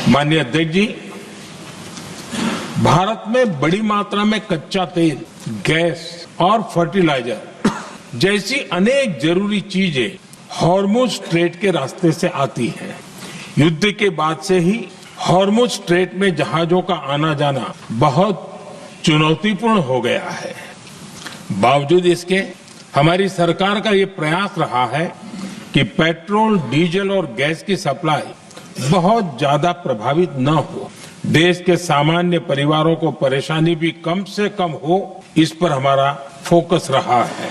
माननीय अध्यक्ष जी, भारत में बड़ी मात्रा में कच्चा तेल, गैस और फर्टिलाइजर जैसी अनेक जरूरी चीजें हॉर्मुज स्ट्रेट के रास्ते से आती हैं। युद्ध के बाद से ही हॉर्मुज स्ट्रेट में जहाजों का आना जाना बहुत चुनौतीपूर्ण हो गया है। बावजूद इसके हमारी सरकार का ये प्रयास रहा है कि पेट्रोल, डीजल और गैस की सप्लाई बहुत ज्यादा प्रभावित न हो, देश के सामान्य परिवारों को परेशानी भी कम से कम हो, इस पर हमारा फोकस रहा है।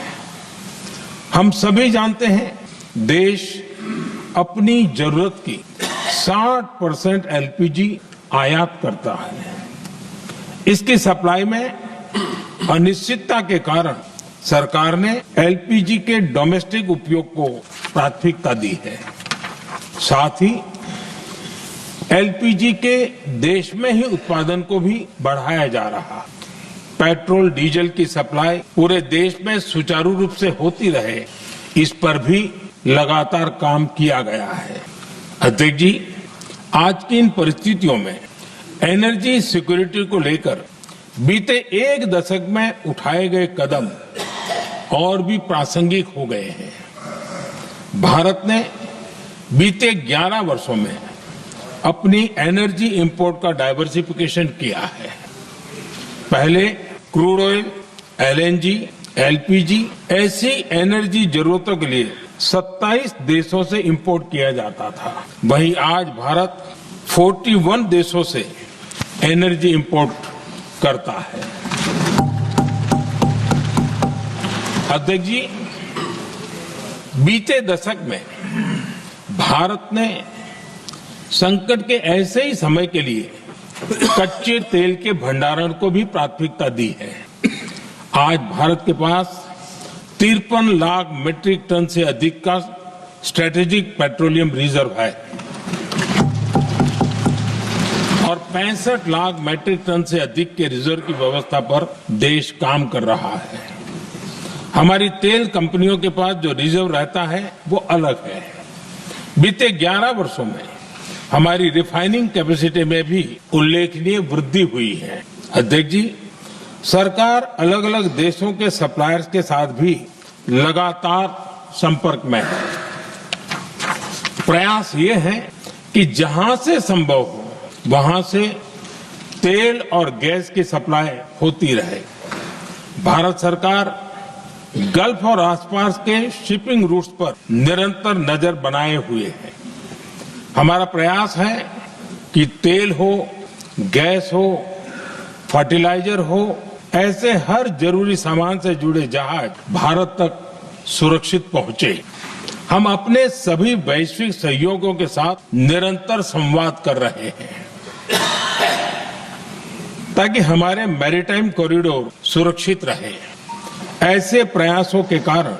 हम सभी जानते हैं, देश अपनी जरूरत की 60% एलपीजी आयात करता है। इसकी सप्लाई में अनिश्चितता के कारण सरकार ने एलपीजी के डोमेस्टिक उपयोग को प्राथमिकता दी है। साथ ही एलपीजी के देश में ही उत्पादन को भी बढ़ाया जा रहा। पेट्रोल, डीजल की सप्लाई पूरे देश में सुचारू रूप से होती रहे, इस पर भी लगातार काम किया गया है। अध्यक्ष जी, आज की इन परिस्थितियों में एनर्जी सिक्योरिटी को लेकर बीते एक दशक में उठाए गए कदम और भी प्रासंगिक हो गए हैं। भारत ने बीते 11 वर्षों में अपनी एनर्जी इंपोर्ट का डाइवर्सिफिकेशन किया है। पहले क्रूड ऑयल, एलएनजी, एलपीजी ऐसी एनर्जी जरूरतों के लिए 27 देशों से इंपोर्ट किया जाता था। वहीं आज भारत 41 देशों से एनर्जी इंपोर्ट करता है। अध्यक्ष जी, बीते दशक में भारत ने संकट के ऐसे ही समय के लिए कच्चे तेल के भंडारण को भी प्राथमिकता दी है। आज भारत के पास 53 लाख मीट्रिक टन से अधिक का स्ट्रेटेजिक पेट्रोलियम रिजर्व है और 65 लाख मीट्रिक टन से अधिक के रिजर्व की व्यवस्था पर देश काम कर रहा है। हमारी तेल कंपनियों के पास जो रिजर्व रहता है वो अलग है। बीते 11 वर्षों में हमारी रिफाइनिंग कैपेसिटी में भी उल्लेखनीय वृद्धि हुई है। अध्यक्ष जी, सरकार अलग अलग देशों के सप्लायर्स के साथ भी लगातार संपर्क में है। प्रयास ये है कि जहां से संभव हो वहां से तेल और गैस की सप्लाई होती रहे। भारत सरकार गल्फ और आसपास के शिपिंग रूट्स पर निरंतर नजर बनाए हुए है। हमारा प्रयास है कि तेल हो, गैस हो, फर्टिलाइजर हो, ऐसे हर जरूरी सामान से जुड़े जहाज भारत तक सुरक्षित पहुंचे। हम अपने सभी वैश्विक सहयोगियों के साथ निरंतर संवाद कर रहे हैं ताकि हमारे मैरीटाइम कॉरिडोर सुरक्षित रहे। ऐसे प्रयासों के कारण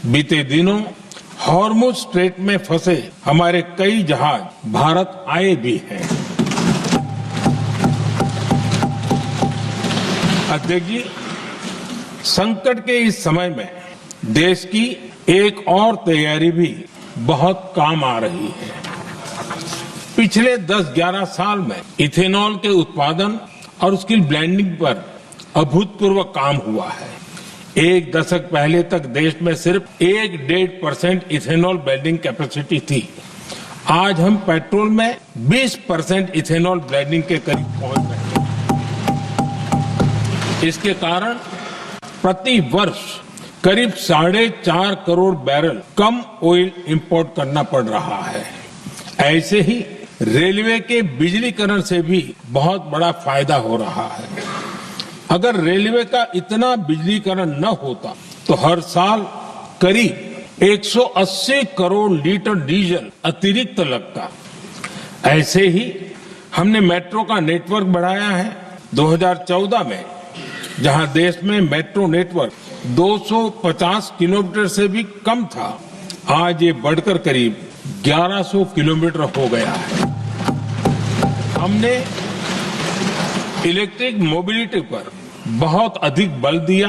बीते दिनों हॉर्मुज स्ट्रेट में फंसे हमारे कई जहाज भारत आए भी हैं। अध्यक्ष जी, संकट के इस समय में देश की एक और तैयारी भी बहुत काम आ रही है। पिछले 10-11 साल में इथेनॉल के उत्पादन और उसकी ब्लेंडिंग पर अभूतपूर्व काम हुआ है। एक दशक पहले तक देश में सिर्फ 1-1.5% इथेनॉल ब्लेंडिंग कैपेसिटी थी। आज हम पेट्रोल में 20% इथेनॉल ब्लेंडिंग के करीब पहुंच रहे हैं। इसके कारण प्रति वर्ष करीब 4.5 करोड़ बैरल कम ऑयल इंपोर्ट करना पड़ रहा है। ऐसे ही रेलवे के बिजलीकरण से भी बहुत बड़ा फायदा हो रहा है। अगर रेलवे का इतना बिजलीकरण न होता तो हर साल करीब 180 करोड़ लीटर डीजल अतिरिक्त लगता। ऐसे ही हमने मेट्रो का नेटवर्क बढ़ाया है। 2014 में जहां देश में मेट्रो नेटवर्क 250 किलोमीटर से भी कम था, आज ये बढ़कर करीब 1100 किलोमीटर हो गया है। हमने इलेक्ट्रिक मोबिलिटी पर बहुत अधिक बल दिया।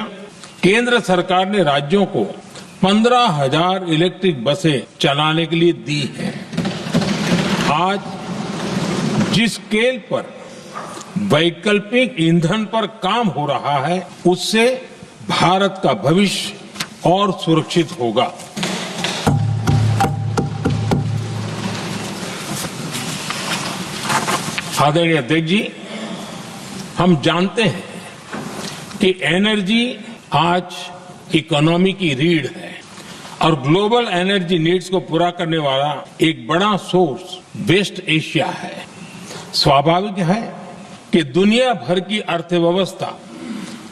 केंद्र सरकार ने राज्यों को 15,000 इलेक्ट्रिक बसें चलाने के लिए दी हैं। आज जिस स्केल पर वैकल्पिक ईंधन पर काम हो रहा है, उससे भारत का भविष्य और सुरक्षित होगा। आदरणीय अध्यक्ष जी, हम जानते हैं कि एनर्जी आज इकोनॉमी की रीढ़ है और ग्लोबल एनर्जी नीड्स को पूरा करने वाला एक बड़ा सोर्स वेस्ट एशिया है। स्वाभाविक है कि दुनिया भर की अर्थव्यवस्था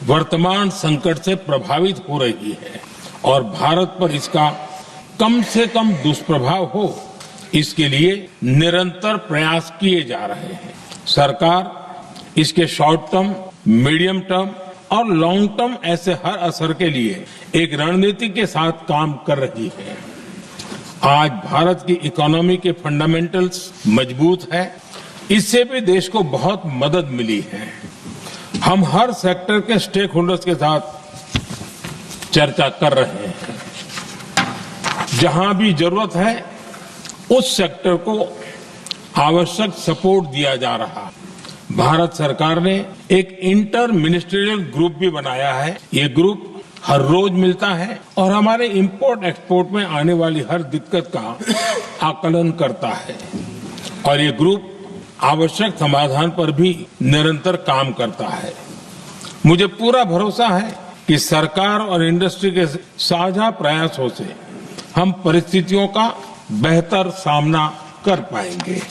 वर्तमान संकट से प्रभावित हो रही है और भारत पर इसका कम से कम दुष्प्रभाव हो, इसके लिए निरंतर प्रयास किए जा रहे हैं। सरकार इसके शॉर्ट टर्म, मीडियम टर्म और लॉन्ग टर्म ऐसे हर असर के लिए एक रणनीति के साथ काम कर रही है। आज भारत की इकोनॉमी के फंडामेंटल्स मजबूत है, इससे भी देश को बहुत मदद मिली है। हम हर सेक्टर के स्टेक होल्डर्स के साथ चर्चा कर रहे हैं। जहां भी जरूरत है उस सेक्टर को आवश्यक सपोर्ट दिया जा रहा। भारत सरकार ने एक इंटर मिनिस्ट्रियल ग्रुप भी बनाया है। ये ग्रुप हर रोज मिलता है और हमारे इंपोर्ट एक्सपोर्ट में आने वाली हर दिक्कत का आकलन करता है और ये ग्रुप आवश्यक समाधान पर भी निरंतर काम करता है। मुझे पूरा भरोसा है कि सरकार और इंडस्ट्री के साझा प्रयासों से हम परिस्थितियों का बेहतर सामना कर पाएंगे।